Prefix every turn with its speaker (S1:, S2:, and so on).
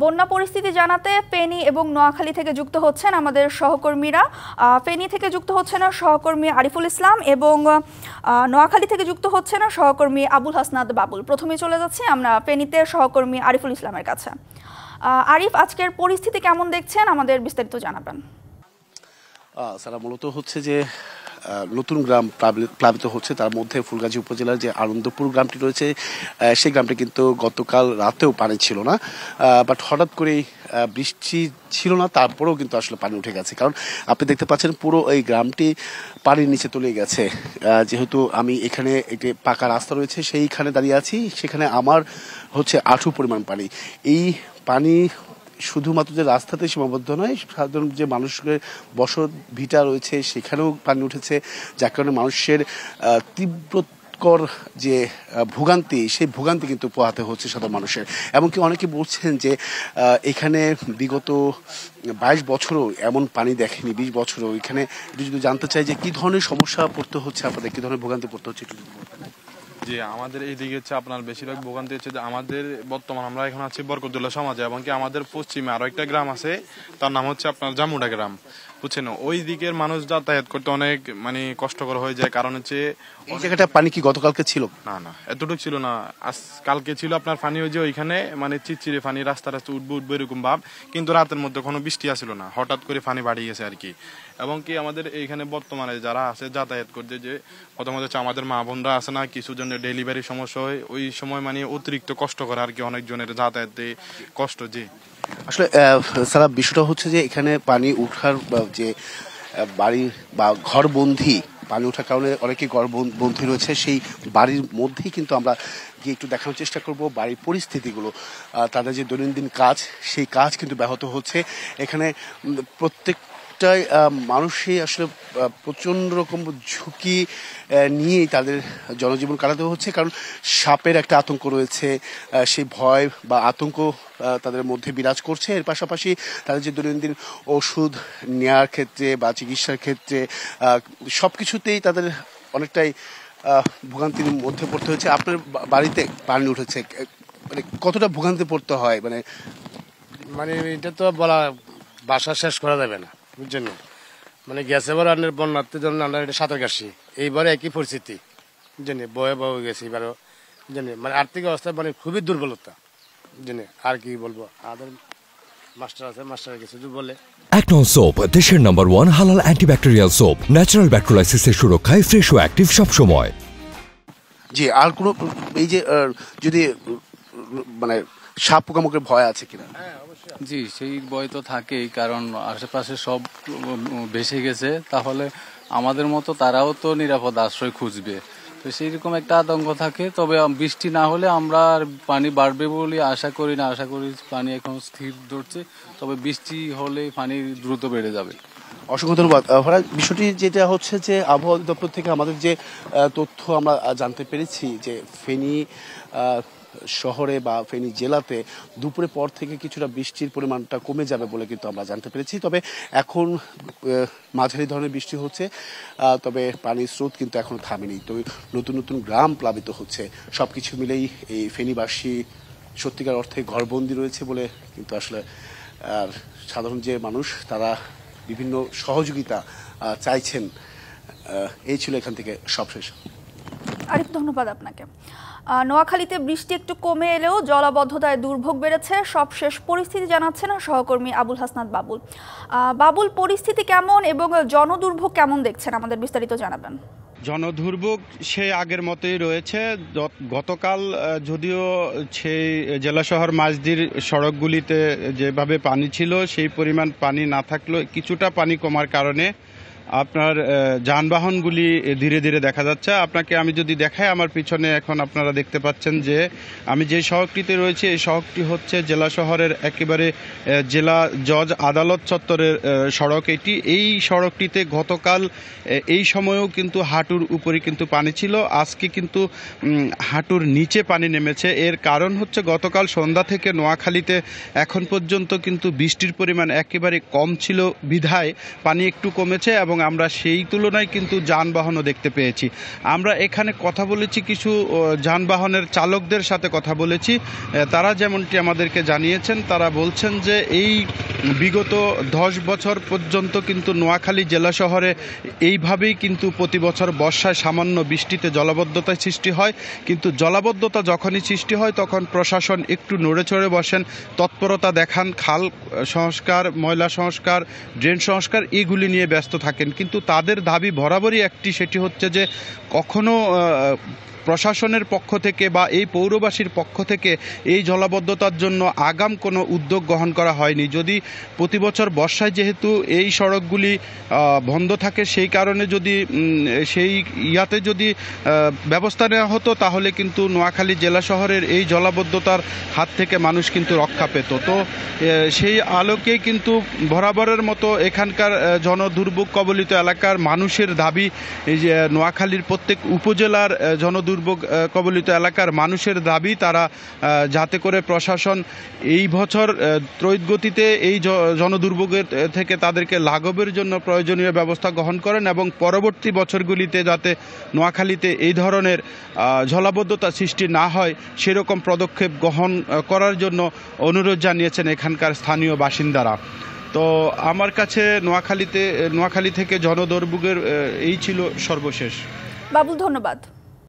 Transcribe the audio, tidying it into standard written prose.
S1: বন্যা পরিস্থিতি জানাতে ফেনী এবং নোয়াখালী থেকে যুক্ত হচ্ছেন আমাদের সহকর্মীরা। ফেনী থেকে যুক্ত হচ্ছেন সহকর্মী আরিফুল ইসলাম এবং নোয়াখালী থেকে যুক্ত হচ্ছেন সহকর্মী আবুল হাসনাত বাবুল। প্রথমে চলে যাচ্ছি আমরা ফেনীতে সহকর্মী আরিফুল ইসলামের কাছে। আরিফ, আজকের পরিস্থিতি কেমন দেখছেন, আমাদের বিস্তারিত জানাবেন।
S2: সারা মূলত হচ্ছে যে নতুন গ্রাম প্লাবিত হচ্ছে, তার মধ্যে ফুলগাজী উপজেলার যে আনন্দপুর গ্রামটি রয়েছে সেই গ্রামটি কিন্তু গতকাল রাতেও পানি ছিল না, বাট হঠাৎ করেই বৃষ্টি ছিল না, তারপরেও কিন্তু আসলে পানি উঠে গেছে। কারণ আপনি দেখতে পাচ্ছেন পুরো এই গ্রামটি পানির নিচে তলিয়ে গেছে। যেহেতু আমি এখানে একটি পাকা রাস্তা রয়েছে সেইখানে দাঁড়িয়ে আছি, সেখানে আমার হচ্ছে আঁঠু পরিমাণ পানি। এই পানি শুধুমাত্র যে রাস্তাতে সীমাবদ্ধ নয়, সাধারণ যে মানুষের বসত ভিটা রয়েছে সেখানেও পানি উঠেছে, যার কারণে মানুষের তীব্রকর যে ভোগান্তি, সেই ভোগান্তি কিন্তু পোহাতে হচ্ছে সাধারণ মানুষের। এমনকি অনেকে বলছেন যে এখানে বিগত 22 বছরও এমন পানি দেখেনি, 20 বছরও। এখানে যদি জানতে চাই যে কি ধরনের সমস্যা পড়তে হচ্ছে আপনাদের, কি ধরনের ভোগান্তি পড়তে হচ্ছে একটু।
S3: জি, আমাদের এইদিকে হচ্ছে আপনার বেশিরভাগ ভোগান্তি হচ্ছে যে আমাদের বর্তমান আমরা এখন আছি বরকতুল্লাহ সমাজে, এবং কি আমাদের পশ্চিমে আরো একটা গ্রাম আছে, তার নাম হচ্ছে আপনার জামুডা গ্রাম, বুঝছেন। ওই দিকের মানুষ যাতায়াত করতে অনেক কষ্টকর হয়ে যায়। কারণ হচ্ছে
S2: এই জায়গাটা পানি কি গতকালকে ছিল?
S3: না, এতটুকু ছিল না। কালকে ছিল আপনার পানি, ওই যে ওইখানে চিরচিরে পানি, রাস্তা উঠবো এরকম ভাব, কিন্তু রাতের মধ্যে কোনো বৃষ্টি আসছিল না, হঠাৎ করে পানি বাড়িয়ে গেছে আর কি। এবং কি আমাদের এইখানে বর্তমানে যারা আছে যাতায়াত করতে, যে প্রথমত হচ্ছে আমাদের মা বোনরা আছে না, কিছু জনের ডেলিভারি সমস্যা হয়, ওই সময় অতিরিক্ত কষ্ট করে আর কি, অনেকজনের যাতায়াতে কষ্ট। জি,
S2: আসলে সারা বিষয়টা হচ্ছে যে এখানে পানি উঠার যে বাড়ি বা ঘরবন্দি, পানি ওঠার কারণে অনেকে ঘরবন্দি রয়েছে, সেই বাড়ির মধ্যেই কিন্তু আমরা গিয়ে একটু দেখানোর চেষ্টা করব বাড়ির পরিস্থিতিগুলো। তাদের যে দৈনন্দিন কাজ, সেই কাজ কিন্তু ব্যাহত হচ্ছে। এখানে প্রত্যেকটাই মানুষই আসলে প্রচণ্ড রকম ঝুঁকি নিয়েই তাদের জনজীবন কাটাতে হচ্ছে। কারণ সাপের একটা আতঙ্ক রয়েছে, সেই ভয় বা আতঙ্ক তাদের মধ্যে বিরাজ করছে। এর পাশাপাশি তাদের যে দৈনন্দিন ওষুধ নেওয়ার ক্ষেত্রে বা চিকিৎসার ক্ষেত্রে সব কিছুতেই তাদের অনেকটাই ভোগান্তির মধ্যে পড়তে হচ্ছে। আপনার বাড়িতে পানি উঠেছে, মানে কতটা ভোগান্তি পড়তে হয়?
S4: মানে এটা তো বলা বাসা শেষ করা যাবে না, বুঝছেন। মানে গেছে এবার বন্যাতে জন্য আমরা এটা সাঁতার কাশি, এইবারে একই পরিস্থিতি, বুঝছেন, বয়ে বয়ে গেছে এবারও, বুঝছেন। মানে আর্থিক অবস্থা খুবই দুর্বলতা, বুঝছেন। আর কি বলবো, আমাদের মাস্টার আছে, মাস্টার কিছু বলে।
S5: অ্যাকনন সোপ, দেশের নাম্বার 1 হালাল অ্যান্টিব্যাকটেরিয়াল সোপ, ন্যাচারাল ব্যাকটেরিয়ালাইসিসের সুরক্ষায় ফ্রেশ ও অ্যাক্টিভ সব সময়।
S2: জি, আর কোনো এই যে যদি সাপ পোকামাকড়ের ভয় আছে কিনা?
S6: জি, সেই ভয় তো থাকেই, কারণ আশেপাশে সব ভেসে গেছে, তাহলে আমাদের মতো তারাও তো নিরাপদ আশ্রয় খুঁজবে, তো সেই রকম একটা আতঙ্ক থাকে। তবে বৃষ্টি না হলে আমরা পানি বাড়বে বলে আশা করি না, আশা করি পানি এখন স্থির ধরছে, তবে বৃষ্টি হলে পানি দ্রুত বেড়ে যাবে।
S2: অসংখ্য ধন্যবাদ। বিষয়টি যেটা হচ্ছে যে আবহাওয়া দপ্তর থেকে আমাদের যে তথ্য আমরা জানতে পেরেছি যে ফেনী শহরে বা ফেনী জেলাতে দুপুরের পর থেকে কিছুটা বৃষ্টির পরিমাণটা কমে যাবে বলে কিন্তু আমরা জানতে পেরেছি। তবে এখন মাঝারি ধরনের বৃষ্টি হচ্ছে, তবে পানির স্রোত কিন্তু এখনো থামেনি। তো নতুন নতুন গ্রাম প্লাবিত হচ্ছে, সবকিছু মিলেই এই ফেনীবাসী সত্যিকার অর্থে ঘরবন্দি রয়েছে বলে কিন্তু আসলে আর সাধারণ যে মানুষ তারা বিভিন্ন সহযোগিতা চাইছেন। এই ছিল এখান থেকে সবশেষ।
S1: আরিফ, ধন্যবাদ আপনাকে। নোয়াখালীতে বৃষ্টি একটু কমে এলেও জলাবদ্ধতায় দুর্ভোগ বেড়েছে। সবশেষ পরিস্থিতি জানাচ্ছেন সহকর্মী আবুল হাসনাত বাবুল। বাবুল, পরিস্থিতি কেমন এবং জনদুর্ভোগ কেমন দেখছেন, আমাদের বিস্তারিত জানাবেন।
S7: জনদুর্ভোগ সেই আগের মতোই রয়েছে। গতকাল যদিও সেই জেলা শহর মাঝদির সড়কগুলিতে যেভাবে পানি ছিল সেই পরিমাণ পানি না থাকলেও কিছুটা পানি কমার কারণে আপনার যানবাহনগুলি ধীরে ধীরে দেখা যাচ্ছে। আপনাকে আমি যদি দেখাই, আমার পিছনে এখন আপনারা দেখতে পাচ্ছেন যে আমি যে সড়কটিতে রয়েছে, এই সড়কটি হচ্ছে জেলা শহরের একেবারে জেলা জজ আদালত চত্বরের সড়ক এটি। এই সড়কটিতে গতকাল এই সময়েও কিন্তু হাঁটুর উপরে কিন্তু পানি ছিল, আজকে কিন্তু হাঁটুর নিচে পানি নেমেছে। এর কারণ হচ্ছে গতকাল সন্ধ্যা থেকে নোয়াখালীতে এখন পর্যন্ত কিন্তু বৃষ্টির পরিমাণ একেবারে কম ছিল বিধায় পানি একটু কমেছে, এবং আমরা সেই তুলনায় কিন্তু যানবাহনও দেখতে পেয়েছি। আমরা এখানে কথা বলেছি কিছু যানবাহনের চালকদের সাথে কথা বলেছি, তারা যেমনটি আমাদেরকে জানিয়েছেন, তারা বলছেন যে এই বিগত 10 বছর পর্যন্ত কিন্তু নোয়াখালী জেলা শহরে এইভাবেই কিন্তু প্রতি বছর বর্ষায় সামান্য বৃষ্টিতে জলাবদ্ধতার সৃষ্টি হয়, কিন্তু জলাবদ্ধতা যখনই সৃষ্টি হয় তখন প্রশাসন একটু নড়ে চড়ে বসেন, তৎপরতা দেখান, খাল সংস্কার, ময়লা সংস্কার, ড্রেন সংস্কার এগুলি নিয়ে ব্যস্ত থাকেন। কিন্তু তাদের দাবি বরাবরই একটি, সেটি হচ্ছে যে কখনো প্রশাসনের পক্ষ থেকে বা এই পৌরবাসীর পক্ষ থেকে এই জলাবদ্ধতার জন্য আগাম কোনো উদ্যোগ গ্রহণ করা হয়নি। যদি প্রতি বছর বর্ষায় যেহেতু এই সড়কগুলি বন্ধ থাকে, সেই কারণে যদি সেই যদি ব্যবস্থা নেওয়া হতো তাহলে কিন্তু নোয়াখালী জেলা শহরের এই জলাবদ্ধতার হাত থেকে মানুষ কিন্তু রক্ষা পেত। তো সেই আলোকেই কিন্তু বরাবরের মতো এখানকার জনদুর্ভোগ কবলিত এলাকার মানুষের দাবি, এই যে নোয়াখালীর প্রত্যেক উপজেলার জনদুর্ভোগ কবলিত এলাকার মানুষের দাবি, তারা যাতে করে প্রশাসন এই বছর ত্বরিত গতিতে এই জনদুর্ভোগের থেকে তাদেরকে লাঘবের জন্য প্রয়োজনীয় ব্যবস্থা গ্রহণ করেন এবং পরবর্তী বছরগুলিতে যাতে নোয়াখালীতে এই ধরনের জলাবদ্ধতা সৃষ্টি না হয় সেরকম পদক্ষেপ গ্রহণ করার জন্য অনুরোধ জানিয়েছেন এখানকার স্থানীয় বাসিন্দারা। তো আমার কাছে নোয়াখালী থেকে জনদুর্ভোগের এই ছিল সর্বশেষ।
S1: বাবুল, ধন্যবাদ।